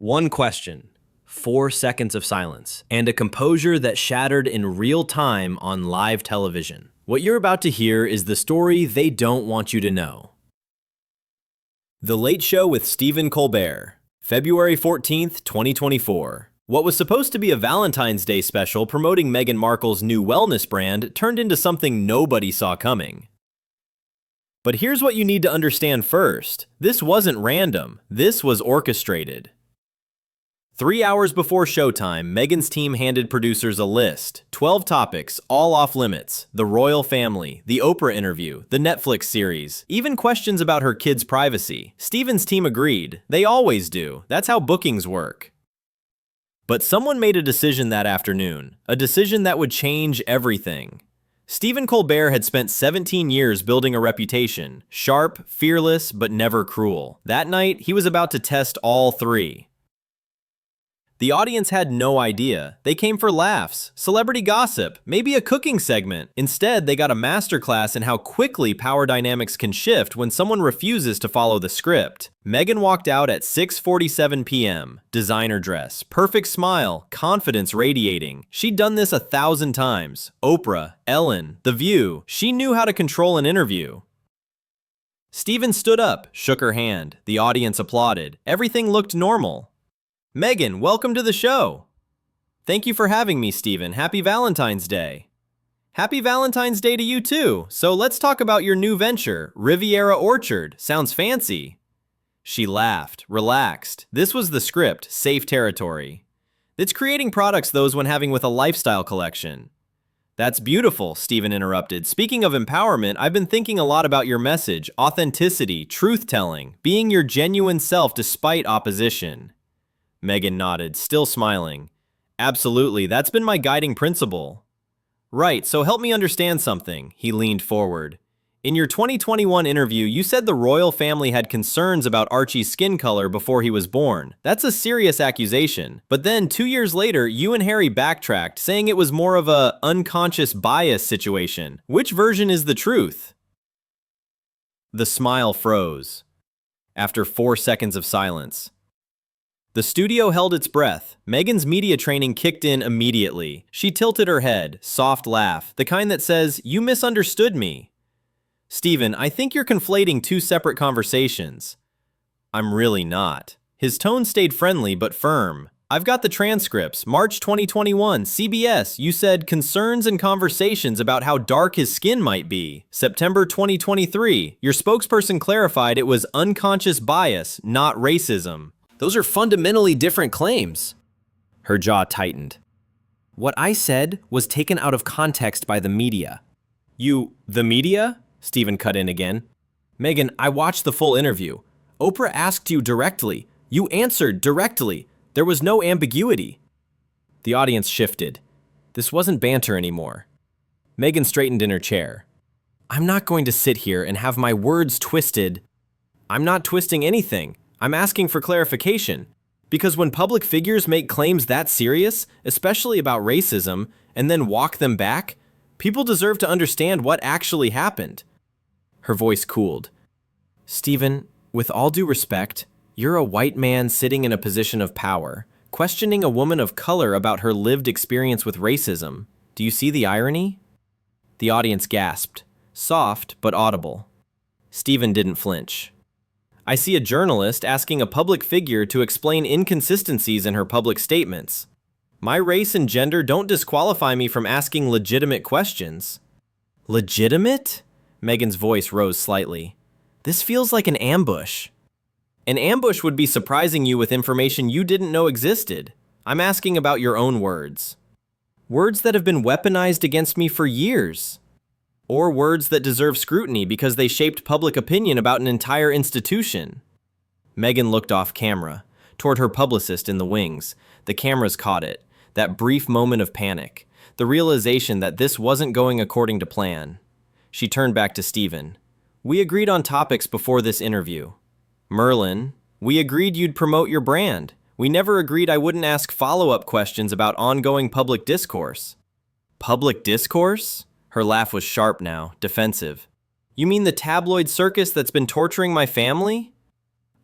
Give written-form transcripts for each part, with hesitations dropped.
One question, 4 seconds of silence, and a composure that shattered in real time on live television. What you're about to hear is the story they don't want you to know. The Late Show with Stephen Colbert, February 14th, 2024. What was supposed to be a Valentine's Day special promoting Meghan Markle's new wellness brand turned into something nobody saw coming. But here's what you need to understand first. This wasn't random. This was orchestrated. 3 hours before showtime, Meghan's team handed producers a list. 12 topics, all off limits. The royal family, the Oprah interview, the Netflix series, even questions about her kids' privacy. Stephen's team agreed. They always do. That's how bookings work. But someone made a decision that afternoon. A decision that would change everything. Stephen Colbert had spent 17 years building a reputation. Sharp, fearless, but never cruel. That night, he was about to test all three. The audience had no idea. They came for laughs, celebrity gossip, maybe a cooking segment. Instead, they got a masterclass in how quickly power dynamics can shift when someone refuses to follow the script. Meghan walked out at 6:47 p.m. Designer dress, perfect smile, confidence radiating. She'd done this 1,000 times. Oprah, Ellen, The View. She knew how to control an interview. Stephen stood up, shook her hand. The audience applauded. Everything looked normal. Meghan, welcome to the show. Thank you for having me, Stephen. Happy Valentine's Day. Happy Valentine's Day to you too. So let's talk about your new venture, Riviera Orchard. Sounds fancy. She laughed, relaxed. This was the script, safe territory. It's creating products those when having with a lifestyle collection. That's beautiful, Stephen interrupted. Speaking of empowerment, I've been thinking a lot about your message, authenticity, truth-telling, being your genuine self despite opposition. Meghan nodded, still smiling. Absolutely, that's been my guiding principle. Right, so help me understand something. He leaned forward. In your 2021 interview, you said the royal family had concerns about Archie's skin color before he was born. That's a serious accusation. But then 2 years later, you and Harry backtracked, saying it was more of a unconscious bias situation. Which version is the truth? The smile froze. After 4 seconds of silence. The studio held its breath. Meghan's media training kicked in immediately. She tilted her head, soft laugh, the kind that says, "You misunderstood me." Stephen, I think you're conflating two separate conversations. I'm really not. His tone stayed friendly but firm. I've got the transcripts. March 2021, CBS, you said concerns and conversations about how dark his skin might be. September 2023, your spokesperson clarified it was unconscious bias, not racism. Those are fundamentally different claims. Her jaw tightened. What I said was taken out of context by the media. The media? Stephen cut in again. Meghan, I watched the full interview. Oprah asked you directly. You answered directly. There was no ambiguity. The audience shifted. This wasn't banter anymore. Meghan straightened in her chair. I'm not going to sit here and have my words twisted. I'm not twisting anything. I'm asking for clarification, because when public figures make claims that serious, especially about racism, and then walk them back, people deserve to understand what actually happened. Her voice cooled. Stephen, with all due respect, you're a white man sitting in a position of power, questioning a woman of color about her lived experience with racism. Do you see the irony? The audience gasped, soft but audible. Stephen didn't flinch. I see a journalist asking a public figure to explain inconsistencies in her public statements. My race and gender don't disqualify me from asking legitimate questions. Legitimate? Meghan's voice rose slightly. This feels like an ambush. An ambush would be surprising you with information you didn't know existed. I'm asking about your own words. Words that have been weaponized against me for years. Or words that deserve scrutiny because they shaped public opinion about an entire institution. Meghan looked off camera, toward her publicist in the wings. The cameras caught it, that brief moment of panic, the realization that this wasn't going according to plan. She turned back to Stephen. We agreed on topics before this interview. Merlin, we agreed you'd promote your brand. We never agreed I wouldn't ask follow-up questions about ongoing public discourse. Public discourse? Her laugh was sharp now, defensive. You mean the tabloid circus that's been torturing my family?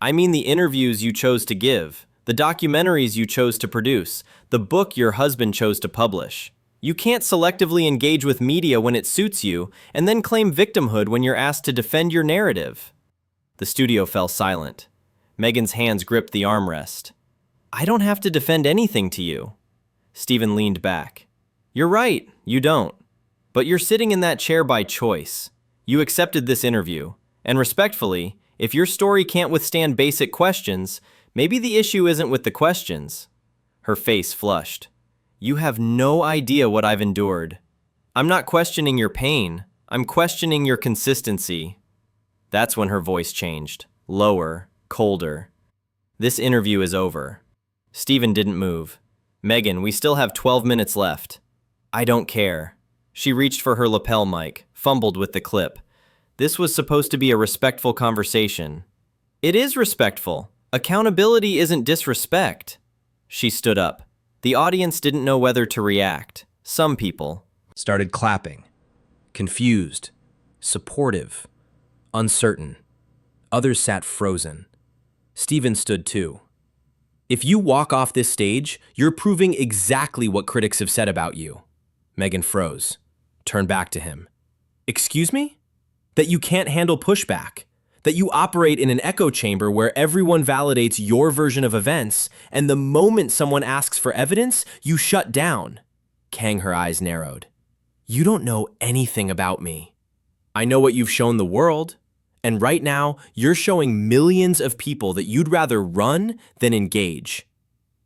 I mean the interviews you chose to give, the documentaries you chose to produce, the book your husband chose to publish. You can't selectively engage with media when it suits you and then claim victimhood when you're asked to defend your narrative. The studio fell silent. Meghan's hands gripped the armrest. I don't have to defend anything to you. Stephen leaned back. You're right, you don't. But you're sitting in that chair by choice. You accepted this interview, and respectfully, if your story can't withstand basic questions, maybe the issue isn't with the questions. Her face flushed. You have no idea what I've endured. I'm not questioning your pain. I'm questioning your consistency. That's when her voice changed. Lower, colder. This interview is over. Stephen didn't move. Meghan, we still have 12 minutes left. I don't care. She reached for her lapel mic, fumbled with the clip. This was supposed to be a respectful conversation. It is respectful. Accountability isn't disrespect. She stood up. The audience didn't know whether to react. Some people started clapping, confused, supportive, uncertain. Others sat frozen. Stephen stood too. If you walk off this stage, you're proving exactly what critics have said about you. Meghan froze, turned back to him. Excuse me? That you can't handle pushback, that you operate in an echo chamber where everyone validates your version of events, and the moment someone asks for evidence, you shut down. Kang, her eyes narrowed. You don't know anything about me. I know what you've shown the world, and right now, you're showing millions of people that you'd rather run than engage.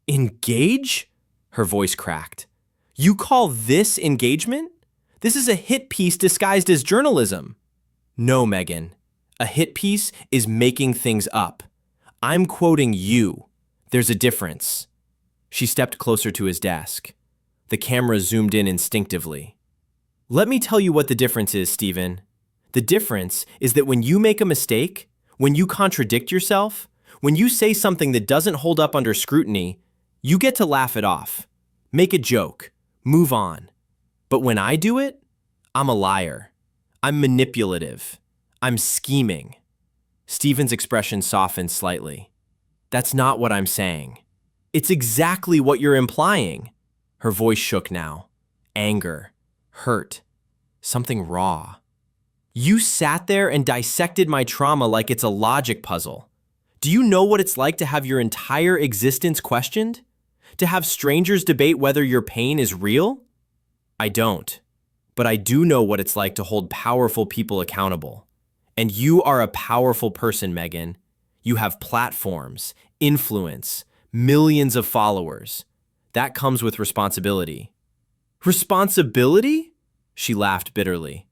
Engage? Her voice cracked. You call this engagement? This is a hit piece disguised as journalism. No, Meghan. A hit piece is making things up. I'm quoting you. There's a difference. She stepped closer to his desk. The camera zoomed in instinctively. Let me tell you what the difference is, Stephen. The difference is that when you make a mistake, when you contradict yourself, when you say something that doesn't hold up under scrutiny, you get to laugh it off, make a joke, move on. But when I do it, I'm a liar. I'm manipulative. I'm scheming. Stephen's expression softened slightly. That's not what I'm saying. It's exactly what you're implying. Her voice shook now. Anger, hurt, something raw. You sat there and dissected my trauma like it's a logic puzzle. Do you know what it's like to have your entire existence questioned? To have strangers debate whether your pain is real? I don't. But I do know what it's like to hold powerful people accountable. And you are a powerful person, Meghan. You have platforms, influence, millions of followers. That comes with responsibility. Responsibility? She laughed bitterly.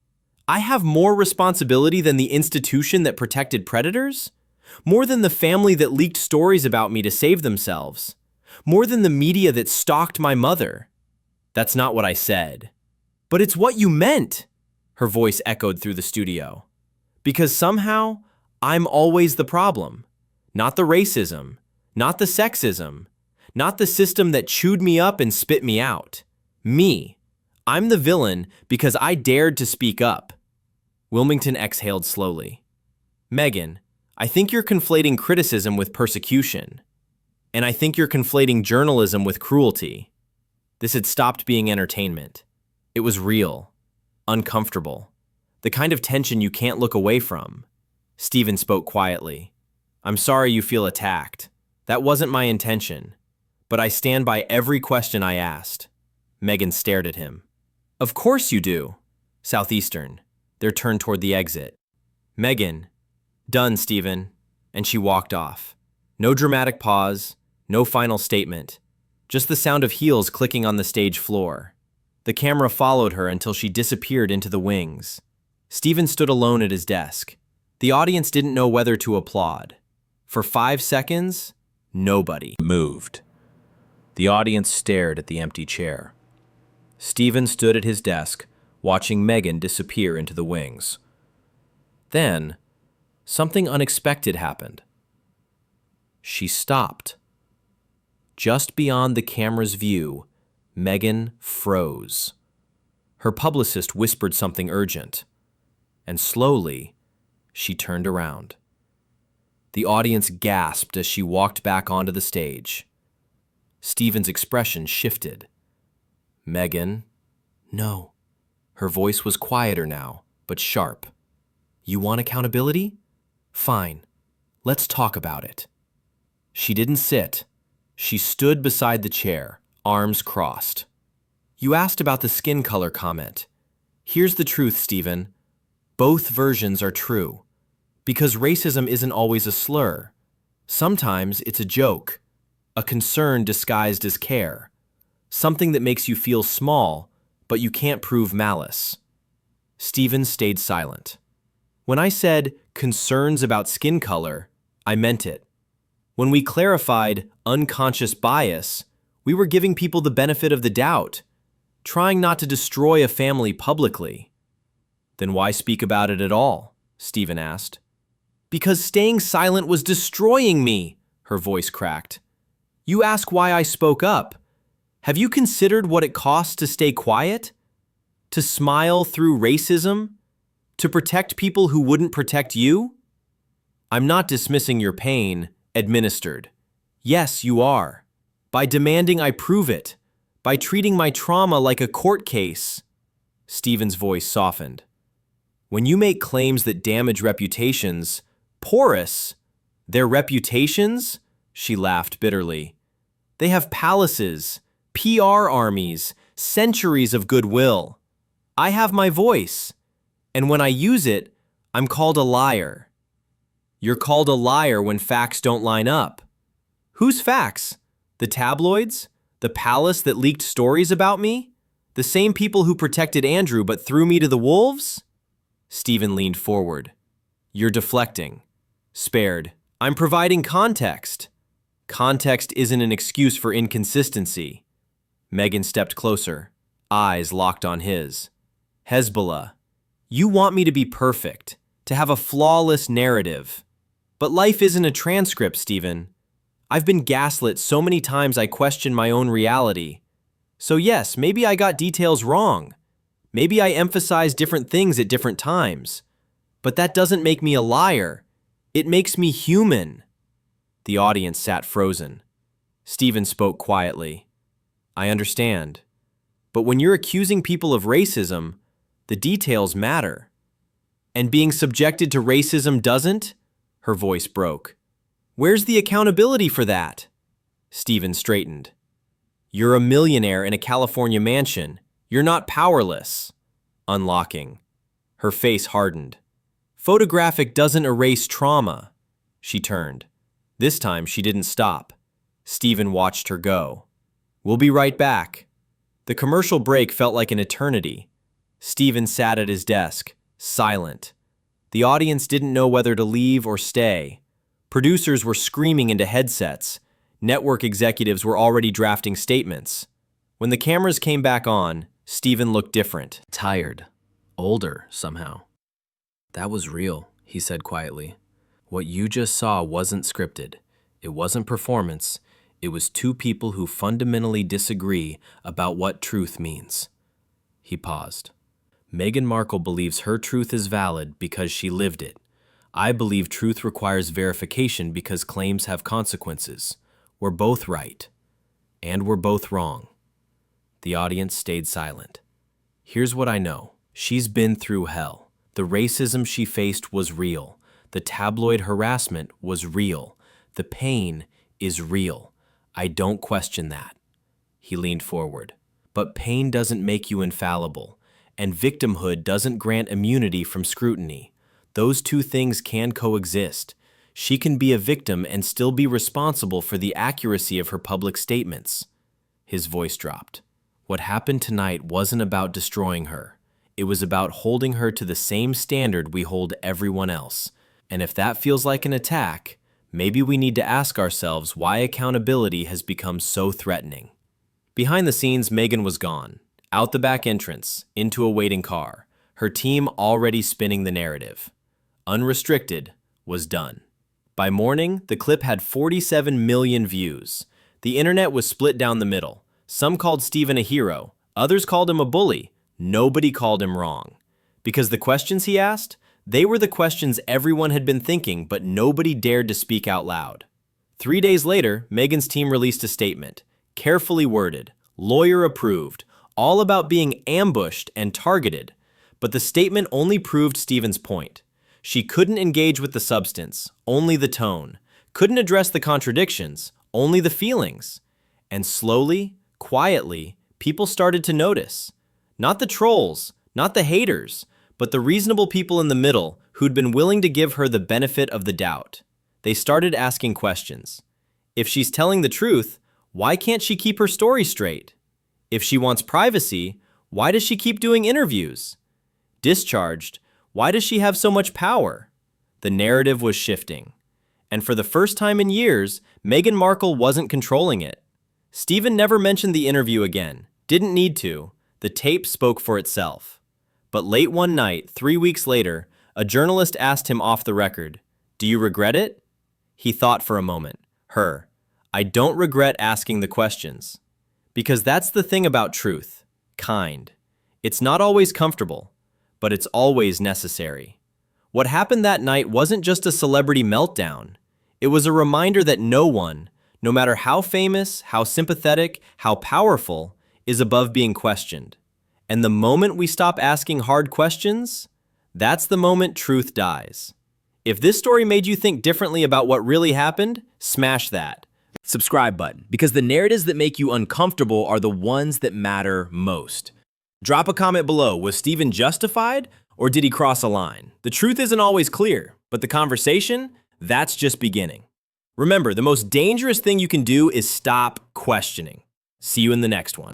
I have more responsibility than the institution that protected predators? More than the family that leaked stories about me to save themselves? More than the media that stalked my mother? That's not what I said. But it's what you meant, her voice echoed through the studio. Because somehow, I'm always the problem. Not the racism, not the sexism, not the system that chewed me up and spit me out. Me. I'm the villain because I dared to speak up. Wilmington exhaled slowly. Meghan, I think you're conflating criticism with persecution. And I think you're conflating journalism with cruelty. This had stopped being entertainment. It was real, uncomfortable, the kind of tension you can't look away from. Stephen spoke quietly. I'm sorry you feel attacked. That wasn't my intention. But I stand by every question I asked. Meghan stared at him. Of course you do. Southeastern. Their turn toward the exit. Meghan. Done, Stephen. And she walked off. No dramatic pause, no final statement. Just the sound of heels clicking on the stage floor. The camera followed her until she disappeared into the wings. Stephen stood alone at his desk. The audience didn't know whether to applaud. For 5 seconds, nobody moved. The audience stared at the empty chair. Stephen stood at his desk, watching Meghan disappear into the wings. Then, something unexpected happened. She stopped. Just beyond the camera's view, Meghan froze. Her publicist whispered something urgent, and slowly, she turned around. The audience gasped as she walked back onto the stage. Stephen's expression shifted. Meghan, no. Her voice was quieter now, but sharp. You want accountability? Fine. Let's talk about it. She didn't sit. She stood beside the chair, arms crossed. You asked about the skin color comment. Here's the truth, Stephen. Both versions are true. Because racism isn't always a slur. Sometimes it's a joke, a concern disguised as care, something that makes you feel small, but you can't prove malice. Stephen stayed silent. When I said concerns about skin color, I meant it. When we clarified unconscious bias, we were giving people the benefit of the doubt, trying not to destroy a family publicly. Then why speak about it at all? Stephen asked. Because staying silent was destroying me, her voice cracked. You ask why I spoke up. Have you considered what it costs to stay quiet? To smile through racism? To protect people who wouldn't protect you? I'm not dismissing your pain, administered. Yes, you are. By demanding I prove it. By treating my trauma like a court case. Stephen's voice softened. When you make claims that damage reputations, porous, their reputations? She laughed bitterly. They have palaces, PR armies, centuries of goodwill. I have my voice, and when I use it, I'm called a liar. You're called a liar when facts don't line up. Whose facts? The tabloids? The palace that leaked stories about me? The same people who protected Andrew but threw me to the wolves? Stephen leaned forward. You're deflecting. Spared. I'm providing context. Context isn't an excuse for inconsistency. Meghan stepped closer, eyes locked on his. Hezbollah, you want me to be perfect, to have a flawless narrative. But life isn't a transcript, Stephen. I've been gaslit so many times I question my own reality. So yes, maybe I got details wrong. Maybe I emphasize different things at different times. But that doesn't make me a liar. It makes me human. The audience sat frozen. Stephen spoke quietly. I understand. But when you're accusing people of racism, the details matter. And being subjected to racism doesn't? Her voice broke. Where's the accountability for that? Stephen straightened. You're a millionaire in a California mansion. You're not powerless. Unlocking. Her face hardened. Photographic doesn't erase trauma. She turned. This time she didn't stop. Stephen watched her go. We'll be right back. The commercial break felt like an eternity. Stephen sat at his desk, silent. The audience didn't know whether to leave or stay. Producers were screaming into headsets. Network executives were already drafting statements. When the cameras came back on, Stephen looked different. Tired. Older, somehow. That was real, he said quietly. What you just saw wasn't scripted. It wasn't performance. It was two people who fundamentally disagree about what truth means. He paused. Meghan Markle believes her truth is valid because she lived it. I believe truth requires verification because claims have consequences. We're both right. And we're both wrong. The audience stayed silent. Here's what I know. She's been through hell. The racism she faced was real. The tabloid harassment was real. The pain is real. I don't question that. He leaned forward. But pain doesn't make you infallible, and victimhood doesn't grant immunity from scrutiny. Those two things can coexist. She can be a victim and still be responsible for the accuracy of her public statements. His voice dropped. What happened tonight wasn't about destroying her. It was about holding her to the same standard we hold everyone else. And if that feels like an attack, maybe we need to ask ourselves why accountability has become so threatening. Behind the scenes, Meghan was gone. Out the back entrance, into a waiting car. Her team already spinning the narrative. Unrestricted was done. By morning, the clip had 47 million views. The internet was split down the middle. Some called Stephen a hero. Others called him a bully. Nobody called him wrong. Because the questions he asked, They were the questions everyone had been thinking, but nobody dared to speak out loud. 3 days later, Meghan's team released a statement, carefully worded, lawyer-approved, all about being ambushed and targeted. But the statement only proved Stephen's point. She couldn't engage with the substance, only the tone. Couldn't address the contradictions, only the feelings. And slowly, quietly, people started to notice. Not the trolls, not the haters, but the reasonable people in the middle who'd been willing to give her the benefit of the doubt. They started asking questions. If she's telling the truth, why can't she keep her story straight? If she wants privacy, why does she keep doing interviews? Discharged, why does she have so much power? The narrative was shifting. And for the first time in years, Meghan Markle wasn't controlling it. Stephen never mentioned the interview again. Didn't need to. The tape spoke for itself. But late one night, 3 weeks later, a journalist asked him off the record, "Do you regret it?" He thought for a moment. I don't regret asking the questions. Because that's the thing about truth. Kind. It's not always comfortable, but it's always necessary. What happened that night wasn't just a celebrity meltdown. It was a reminder that no one, no matter how famous, how sympathetic, how powerful, is above being questioned. And the moment we stop asking hard questions, that's the moment truth dies. If this story made you think differently about what really happened, smash that subscribe button, because the narratives that make you uncomfortable are the ones that matter most. Drop a comment below. Was Stephen justified, or did he cross a line? The truth isn't always clear, but the conversation, that's just beginning. Remember, the most dangerous thing you can do is stop questioning. See you in the next one.